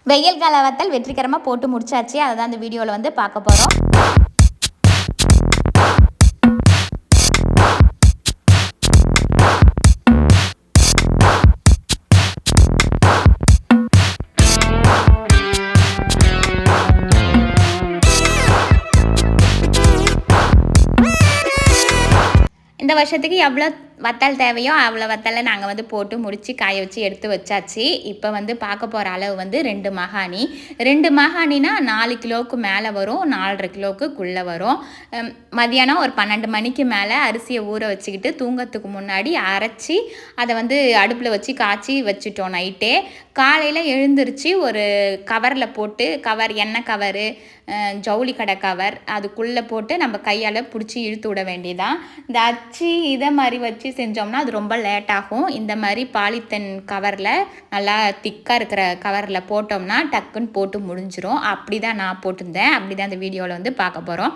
வெயில் கால வத்தல் வெற்றிகரமாக போட்டு முடிச்சாச்சு. அதை தான் இந்த வீடியோவில் வந்து பார்க்க போகிறோம். இந்த வருஷத்துக்கு எவ்வளோ வத்தல் தேவையோ அவ்வளோ வத்தலை நாங்கள் வந்து போட்டு முடித்து காய வச்சு எடுத்து வச்சாச்சு. இப்போ வந்து பார்க்க போகிற அளவு வந்து 2 மகாணி. 2 மகாணினா 4 கிலோவுக்கு மேலே வரும், 4.5 கிலோவுக்குள்ளே வரும். மதியானம் ஒரு 12 மணிக்கு மேலே அரிசியை ஊற வச்சுக்கிட்டு தூங்கத்துக்கு முன்னாடி அரைச்சி அதை வந்து அடுப்பில் வச்சு காய்ச்சி வச்சுட்டோம் நைட்டே. காலையில் எழுந்திரிச்சு ஒரு கவரில் போட்டு, எண்ணெய் கவரு, ஜவுளி கடை கவர் அதுக்குள்ளே போட்டு நம்ம கையால் பிடிச்சி இழுத்து விட வேண்டியதான். இந்த அச்சு இதை மாதிரி வச்சு செஞ்சோம்னா அது ரொம்ப லேட் ஆகும். இந்த மாதிரி பாலித்தன் கவரில் நல்லா திக்காக இருக்கிற கவரில் போட்டோம்னா டக்குன்னு போட்டு முடிஞ்சிடும். அப்படி தான் நான் போட்டிருந்தேன். அப்படி தான் இந்த வீடியோவில் வந்து பார்க்க போகிறோம்.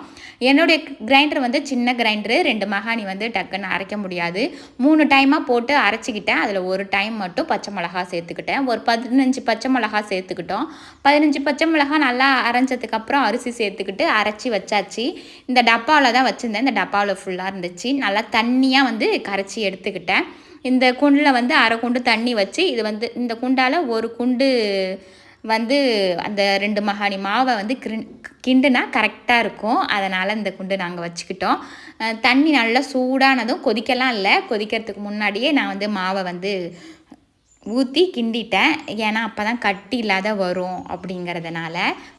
என்னுடைய கிரைண்டர் வந்து சின்ன கிரைண்டரு, 2 மகாணி வந்து டக்குன்னு அரைக்க முடியாது. 3 டைமாக போட்டு அரைச்சிக்கிட்டேன். அதில் ஒரு டைம் மட்டும் பச்சை மிளகா சேர்த்துக்கிட்டேன். ஒரு 15 பச்சை மிளகா சேர்த்துக்கிட்டோம். 15 பச்சை மிளகா நல்லா அரைஞ்சதுக்கப்புறம் அரிசி சேர்த்துக்கிட்டு அரைச்சி வச்சாச்சு. இந்த டப்பாவில் தான் வச்சுருந்தேன். இந்த டப்பாவில் ஃபுல்லாக இருந்துச்சு. நல்லா தண்ணியாக வந்து கரைச்சி எடுத்துக்கிட்டேன். இந்த குண்டில் வந்து அரை குண்டு தண்ணி வச்சு, இது வந்து இந்த குண்டால் ஒரு குண்டு வந்து அந்த 2 மகாணி மாவை வந்து கிண்டுனா கரெக்டாக இருக்கும். அதனால் இந்த குண்டு நாங்கள் வச்சுக்கிட்டோம். தண்ணி நல்லா சூடானதும், கொதிக்கலாம் இல்லை, கொதிக்கிறதுக்கு முன்னாடியே நான் வந்து மாவை வந்து ஊற்றி கிண்டிட்டேன். ஏன்னா அப்போ தான் கட்டி இல்லாத வரும் அப்படிங்கிறதுனால.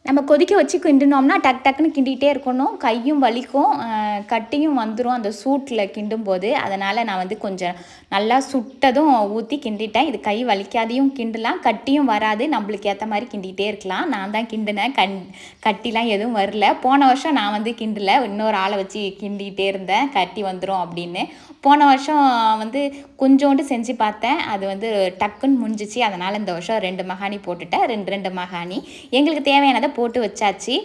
நம்ம கொதிக்க வச்சு கிண்டினோம்னா டக்குன்னு கிண்டிகிட்டே இருக்கணும். கையும் வலிக்கும், கட்டியும் வந்துடும் அந்த சூட்டில் கிண்டும் போது. அதனால் நான் வந்து கொஞ்சம் நல்லா சுட்டதும் ஊற்றி கிண்டிட்டேன். இது கை வலிக்காதையும் கிண்டலாம், கட்டியும் வராது. நம்மளுக்கு ஏற்ற மாதிரி கிண்டிகிட்டே இருக்கலாம். நான் தான் கிண்டினேன், கட்டிலாம் எதுவும் வரல. போன வருஷம் நான் வந்து கிண்டலை, இன்னொரு ஆளை வச்சு கிண்டிகிட்டே இருந்தேன், கட்டி வந்துடும் அப்படின்னு. போன வருஷம் வந்து கொஞ்சோண்டு செஞ்சு பார்த்தேன், அது வந்து டக்குன்னு முடிஞ்சிச்சு. அதனால் இந்த வருஷம் 2 மகாணி போட்டுட்டேன். 2 மகாணி எங்களுக்கு தேவையானதை போட்டு வச்சாச்சு.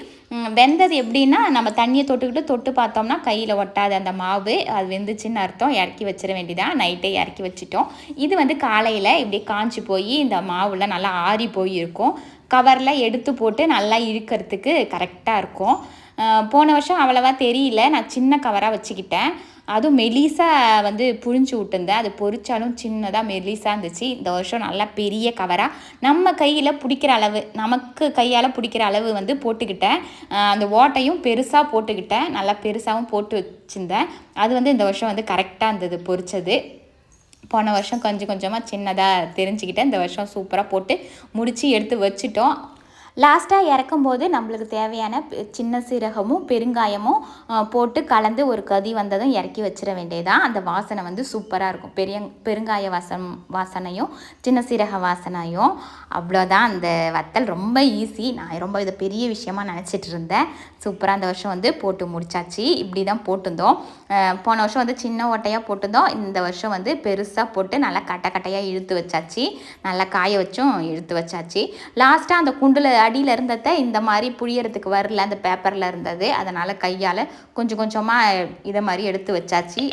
வெந்தது எப்படின்னா, நம்ம தண்ணியை தொட்டு பார்த்தோம்னா கையில் ஒட்டாது அந்த மாவு. அது வெந்துச்சுன்னு அர்த்தம். இறக்கி வச்சிட வேண்டியதான். நைட்டே இறக்கி வச்சிட்டோம். இது வந்து காலையில் இப்படி காஞ்சி போய் இந்த மாவுல நல்லா ஆறி போயிருக்கும். கவரில் எடுத்து போட்டு நல்லா இழுக்கிறதுக்கு கரெக்டாக இருக்கும். போன வருஷம் அவ்வளவா தெரியல, நான் சின்ன கவராக வச்சுக்கிட்டேன். அதுவும் மெலிசாக வந்து புழிஞ்சு விட்டுருந்தேன். அது பொரிச்சாலும் சின்னதாக மெலிசாக இருந்துச்சு. இந்த வருஷம் நல்லா பெரிய கவராக நம்ம கையில் பிடிக்கிற அளவு, நமக்கு கையால் பிடிக்கிற அளவு வந்து போட்டுக்கிட்டேன். அந்த ஓட்டையும் பெருசாக போட்டுக்கிட்டேன். நல்லா பெருசாகவும் போட்டு வச்சுருந்தேன். அது வந்து இந்த வருஷம் வந்து கரெக்டாக இருந்தது பொரிச்சது. போன வருஷம் கொஞ்சம் கொஞ்சமாக சின்னதாக தெரிஞ்சுக்கிட்டேன். இந்த வருஷம் சூப்பராக போட்டு முடித்து எடுத்து வச்சுட்டோம். லாஸ்ட்டாக இறக்கும்போது நம்மளுக்கு தேவையான சின்ன சீரகமும் பெருங்காயமும் போட்டு கலந்து ஒரு கதி வந்ததும் இறக்கி வச்சிட வேண்டியதான். அந்த வாசனை வந்து சூப்பராக இருக்கும். பெருங்காய வாசனையும் சின்ன சீரக வாசனையும். அவ்வளோதான். அந்த வத்தல் ரொம்ப ஈஸி. நான் ரொம்ப இதை பெரிய விஷயமா நினச்சிட்டு இருந்தேன். சூப்பராக அந்த வருஷம் வந்து போட்டு முடிச்சாச்சு. இப்படி தான் போட்டிருந்தோம். போன வருஷம் வந்து சின்ன ஓட்டையாக போட்டிருந்தோம். இந்த வருஷம் வந்து பெருசாக போட்டு நல்லா கட்டையாக இழுத்து வச்சாச்சு. நல்லா காய வச்சும் இழுத்து வச்சாச்சு. லாஸ்ட்டாக அந்த குண்டில் அடியில் இருந்தத இந்த மாதிரி புழியறதுக்கு வரல, அந்த பேப்பரில் இருந்தது. அதனால் கையால் கொஞ்சம் கொஞ்சமாக இதை மாதிரி எடுத்து வச்சாச்சு.